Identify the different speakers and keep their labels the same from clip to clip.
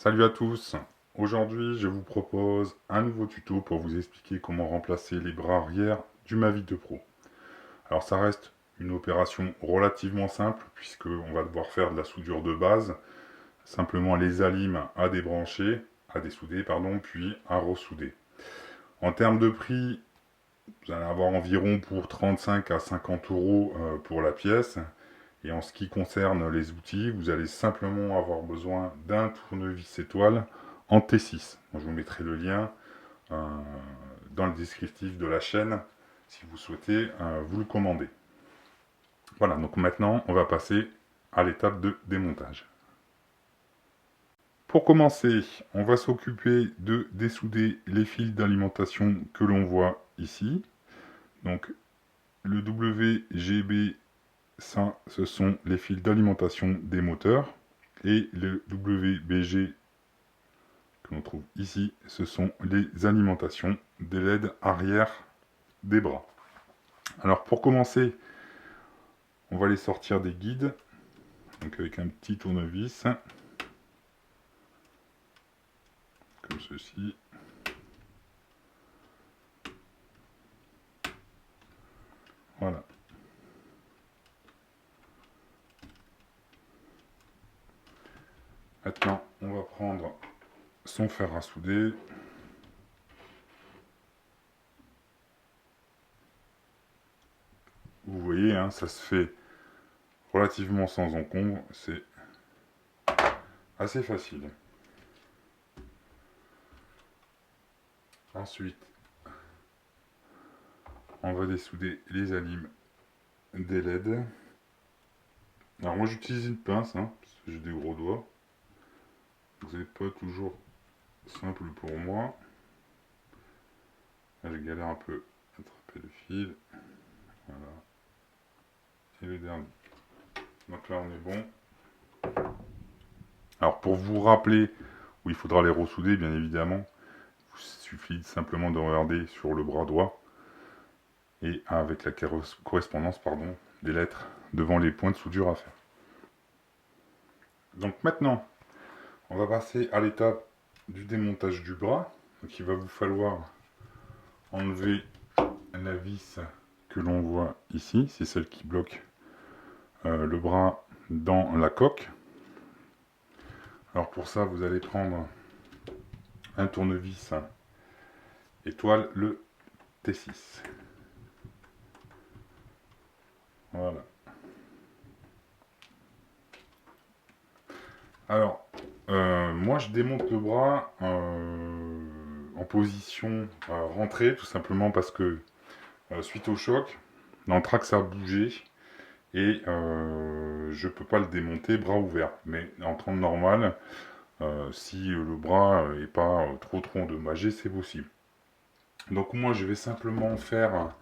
Speaker 1: Salut à tous, aujourd'hui je vous propose un nouveau tuto pour vous expliquer comment remplacer les bras arrière du Mavic 2 Pro. Alors ça reste une opération relativement simple puisque on va devoir faire de la soudure de base, simplement les alimes à débrancher, à dessouder pardon, puis à ressouder. En termes de prix, vous allez avoir environ pour 35 à 50 euros pour la pièce. Et en ce qui concerne les outils, vous allez simplement avoir besoin d'un tournevis étoile en T6. Je vous mettrai le lien euh, dans le descriptif de la chaîne si vous souhaitez vous le commander. Voilà, donc maintenant on va passer à l'étape de démontage. Pour commencer, on va s'occuper de dessouder les fils d'alimentation que l'on voit ici. Donc le WGB, ça, ce sont les fils d'alimentation des moteurs. Et le WBG que l'on trouve ici, ce sont les alimentations des LED arrière des bras. Alors pour commencer, on va les sortir des guides, donc avec un petit tournevis, comme ceci. Voilà. Maintenant, on va prendre son fer à souder. Vous voyez, hein, ça se fait relativement sans encombre, c'est assez facile. Ensuite, on va dessouder les alimes des LED. Alors moi j'utilise une pince, hein, parce que j'ai des gros doigts. Vous n'êtes pas toujours simple pour moi. Là, je galère un peu à attraper le fil. Voilà. Et le dernier. Donc là on est bon. Alors pour vous rappeler où il faudra les ressouder, bien évidemment, il suffit simplement de regarder sur le bras droit et avec la correspondance pardon, des lettres devant les points de soudure à faire. Donc maintenant, on va passer à l'étape du démontage du bras. Donc il va vous falloir enlever la vis que l'on voit ici, c'est celle qui bloque le bras dans la coque. Alors pour ça, vous allez prendre un tournevis étoile, le T6. Voilà. Alors, moi je démonte le bras en position rentrée, tout simplement parce que suite au choc, l'anthrax a bougé et je peux pas le démonter bras ouvert. Mais en temps normal, si le bras est pas trop endommagé, c'est possible. Donc moi je vais simplement faire,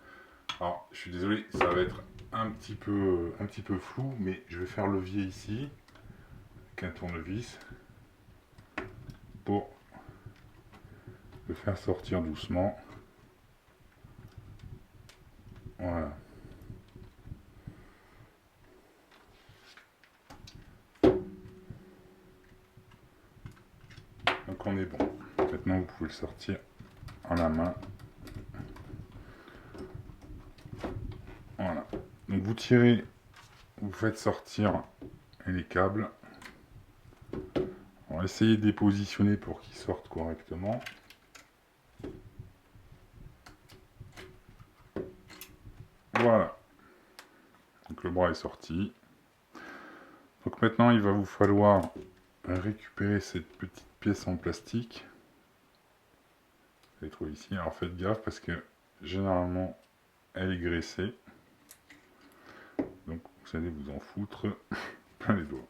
Speaker 1: alors je suis désolé, ça va être un petit peu flou, mais je vais faire levier ici avec un tournevis pour le faire sortir doucement. Voilà. Donc on est bon. Maintenant vous pouvez le sortir à la main. Voilà. Donc vous tirez, vous faites sortir les câbles. On va essayer de les positionner pour qu'ils sortent correctement. Voilà. Donc le bras est sorti. Donc maintenant il va vous falloir récupérer cette petite pièce en plastique. Vous allez trouver ici. Alors faites gaffe parce que généralement elle est graissée. Donc vous allez vous en foutre plein les doigts.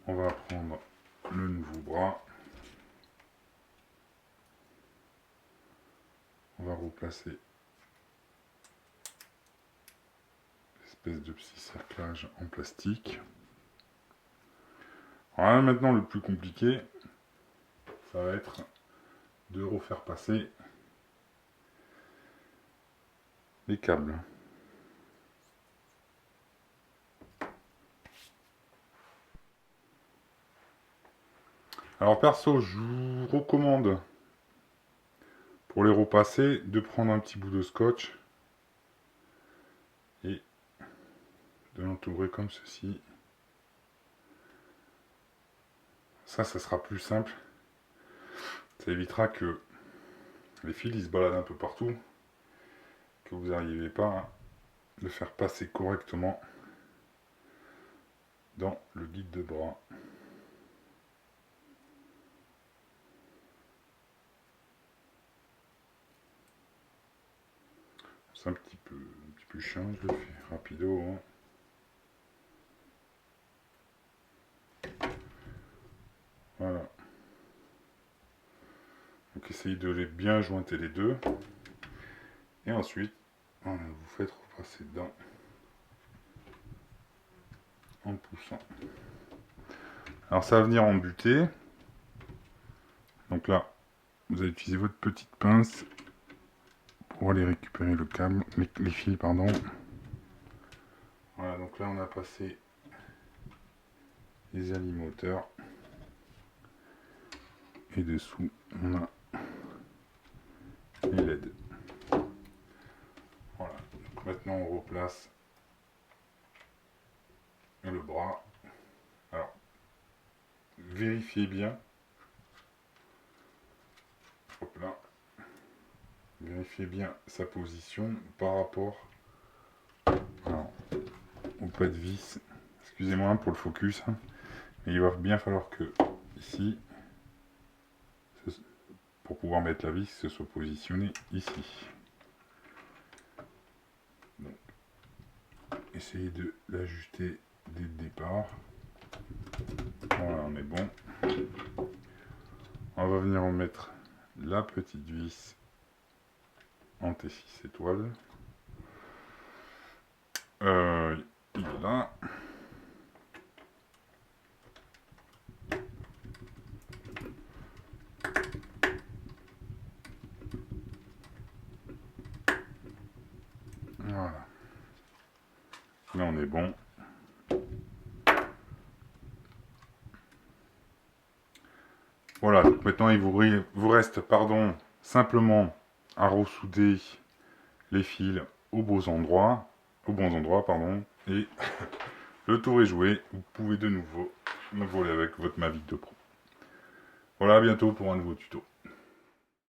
Speaker 1: On va prendre le nouveau bras. On va replacer l'espèce de petit cerclage en plastique. Voilà, maintenant le plus compliqué, ça va être de refaire passer les câbles. Alors perso, je vous recommande pour les repasser de prendre un petit bout de scotch et de l'entourer comme ceci. Ça sera plus simple. Ça évitera que les fils ils se baladent un peu partout, que vous n'arrivez pas à le faire passer correctement dans le guide de bras. C'est un petit peu chiant, je le fais rapido. Hein. Voilà. Donc essayez de les bien jointer les deux. Et ensuite, voilà, vous faites repasser dedans en poussant. Alors ça va venir en butée. Donc là, vous allez utiliser votre petite pince pour aller récupérer le câble, les fils, pardon. Voilà, donc là on a passé les alimoteurs. Et dessous, on a les LED. Voilà, donc maintenant on replace le bras. Alors, vérifiez bien. Hop là. Vérifiez bien sa position par rapport au pas de vis. Excusez-moi pour le focus. Hein, mais il va bien falloir que ici, pour pouvoir mettre la vis, se soit positionné ici. Donc, essayez de l'ajuster dès le départ. Voilà, on est bon. On va venir en mettre la petite vis en T6 étoiles. Il est là. Voilà. Là on est bon. Voilà, donc maintenant il vous reste simplement à ressouder les fils aux bons endroits, pardon, et le tour est joué. Vous pouvez de nouveau me voler avec votre Mavic 2 Pro. Voilà, à bientôt pour un nouveau tuto.